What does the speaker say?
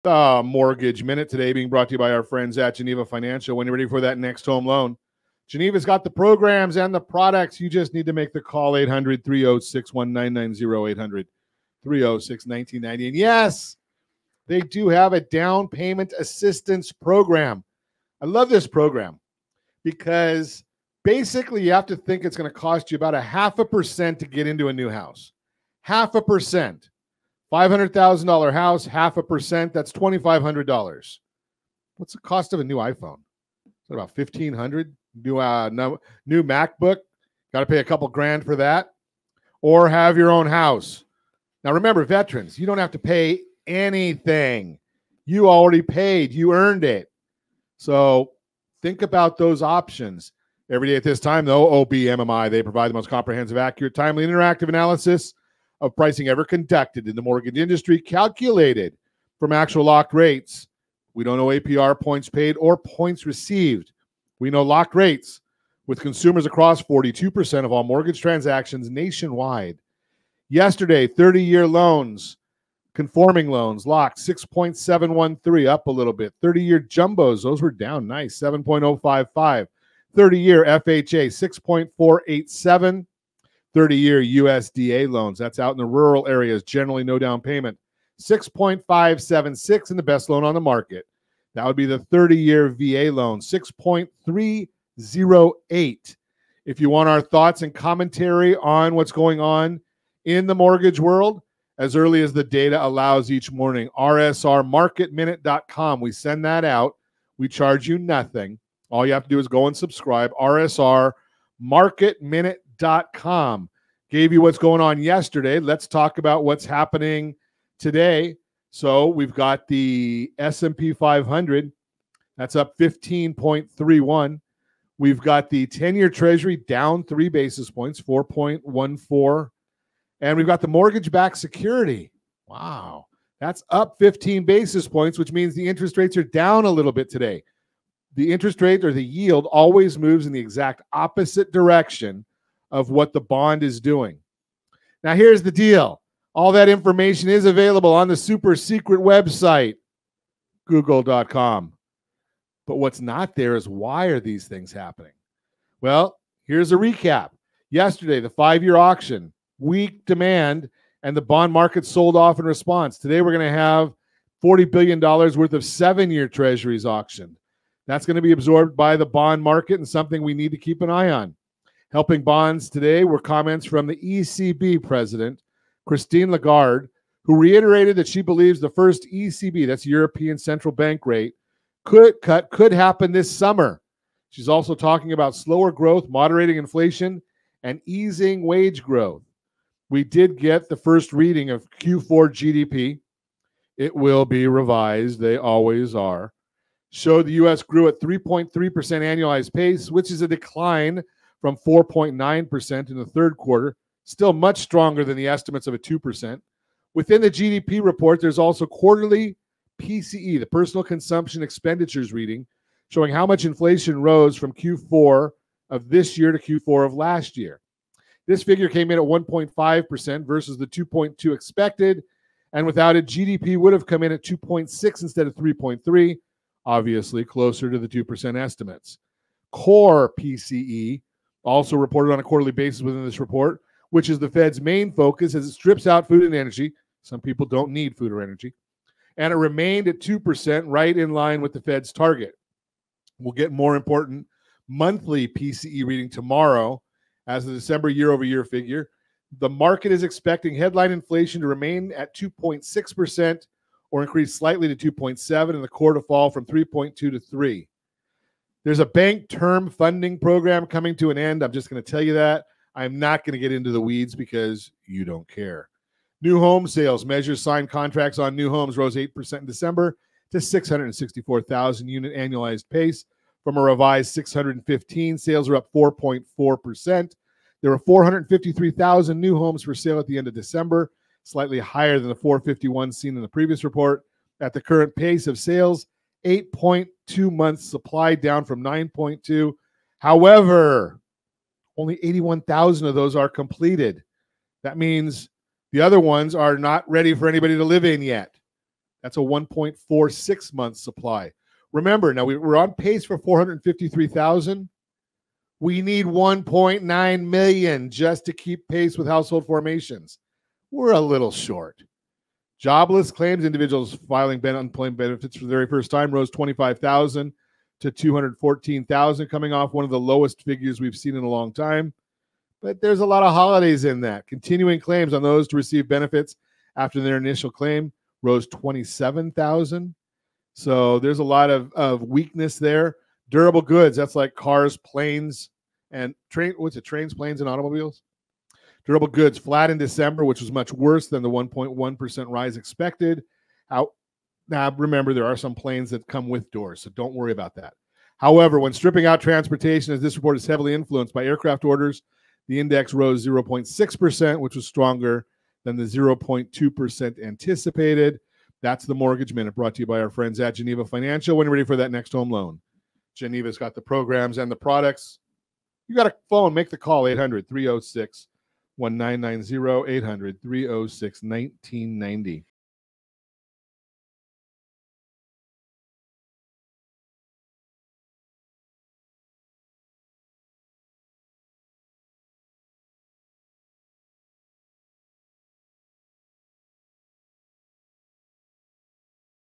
The Mortgage Minute today being brought to you by our friends at Geneva Financial. When you're ready for that next home loan, Geneva's got the programs and the products. You just need to make the call, 800-306-1990, 800-306-1990. And yes, they do have a down payment assistance program. I love this program because basically you have to think it's going to cost you about 0.5% to get into a new house. 0.5%. $500,000 house, 0.5%, that's $2,500. What's the cost of a new iPhone? Is it about $1,500? New MacBook, got to pay a couple grand for that. Or have your own house. Now remember, veterans, you don't have to pay anything. You already paid. You earned it. So think about those options. Every day at this time, though, OBMMI, they provide the most comprehensive, accurate, timely, and interactive analysis of pricing ever conducted in the mortgage industry, calculated from actual locked rates. We don't know APR, points paid, or points received. We know locked rates with consumers across 42% of all mortgage transactions nationwide. Yesterday, 30-year loans, conforming loans, locked 6.713, up a little bit. 30-year jumbos, those were down nice, 7.055. 30-year FHA, 6.487. 30-year USDA loans, that's out in the rural areas, generally no down payment, 6.576, and the best loan on the market. That would be the 30-year VA loan, 6.308. If you want our thoughts and commentary on what's going on in the mortgage world, as early as the data allows each morning, rsrmarketminute.com. We send that out. We charge you nothing. All you have to do is go and subscribe, rsrmarketminute.com. Gave you what's going on yesterday. Let's talk about what's happening today. So we've got the S&P 500. That's up 15.31. We've got the 10-year Treasury down 3 basis points, 4.14. And we've got the mortgage-backed security. Wow. That's up 15 basis points, which means the interest rates are down a little bit today. The interest rate or the yield always moves in the exact opposite direction of what the bond is doing. Now, here's the deal. All that information is available on the super secret website, google.com. But what's not there is why are these things happening? Well, here's a recap. Yesterday, the 5-year auction, weak demand, and the bond market sold off in response. Today, we're going to have $40 billion worth of 7-year treasuries auctioned. That's going to be absorbed by the bond market and something we need to keep an eye on. Helping bonds today were comments from the ECB president, Christine Lagarde, who reiterated that she believes the first ECB, that's European Central Bank rate, could happen this summer. She's also talking about slower growth, moderating inflation, and easing wage growth. We did get the first reading of Q4 GDP. It will be revised. They always are. Showed the U.S. grew at 3.3% annualized pace, which is a decline from 4.9% in the third quarter, still much stronger than the estimates of a 2%. Within the GDP report, there's also quarterly PCE, the personal consumption expenditures reading, showing how much inflation rose from Q4 of this year to Q4 of last year. This figure came in at 1.5% versus the 2.2 expected, and without it, GDP would have come in at 2.6 instead of 3.3, obviously closer to the 2% estimates. Core PCE, also reported on a quarterly basis within this report, which is the Fed's main focus as it strips out food and energy. Some people don't need food or energy. And it remained at 2%, right in line with the Fed's target. We'll get more important monthly PCE reading tomorrow as the December year-over-year figure. The market is expecting headline inflation to remain at 2.6% or increase slightly to 2.7%, and the core to fall from 3.2 to 3%. There's a bank term funding program coming to an end. I'm just going to tell you that. I'm not going to get into the weeds because you don't care. New home sales measures signed contracts on new homes rose 8% in December to 664,000 unit annualized pace from a revised 615. Sales are up 4.4%. There were 453,000 new homes for sale at the end of December, slightly higher than the 451 seen in the previous report. At the current pace of sales, 8.2 months supply, down from 9.2. However, only 81,000 of those are completed. That means the other ones are not ready for anybody to live in yet. That's a 1.46 month supply. Remember, now we're on pace for 453,000. We need 1.9 million just to keep pace with household formations. We're a little short. Jobless claims, individuals filing unemployment benefits for the very first time, rose 25,000 to 214,000, coming off one of the lowest figures we've seen in a long time. But there's a lot of holidays in that. Continuing claims on those to receive benefits after their initial claim rose 27,000. So there's a lot of weakness there. Durable goods, that's like cars, planes, and trains, planes, and automobiles. Durable goods flat in December, which was much worse than the 1.1% rise expected. Now, remember, there are some planes that come with doors, so don't worry about that. However, when stripping out transportation, as this report is heavily influenced by aircraft orders, the index rose 0.6%, which was stronger than the 0.2% anticipated. That's the Mortgage Minute, brought to you by our friends at Geneva Financial. When you're ready for that next home loan, Geneva's got the programs and the products. You got a phone, make the call, 800-306-1990, 800-306-1990.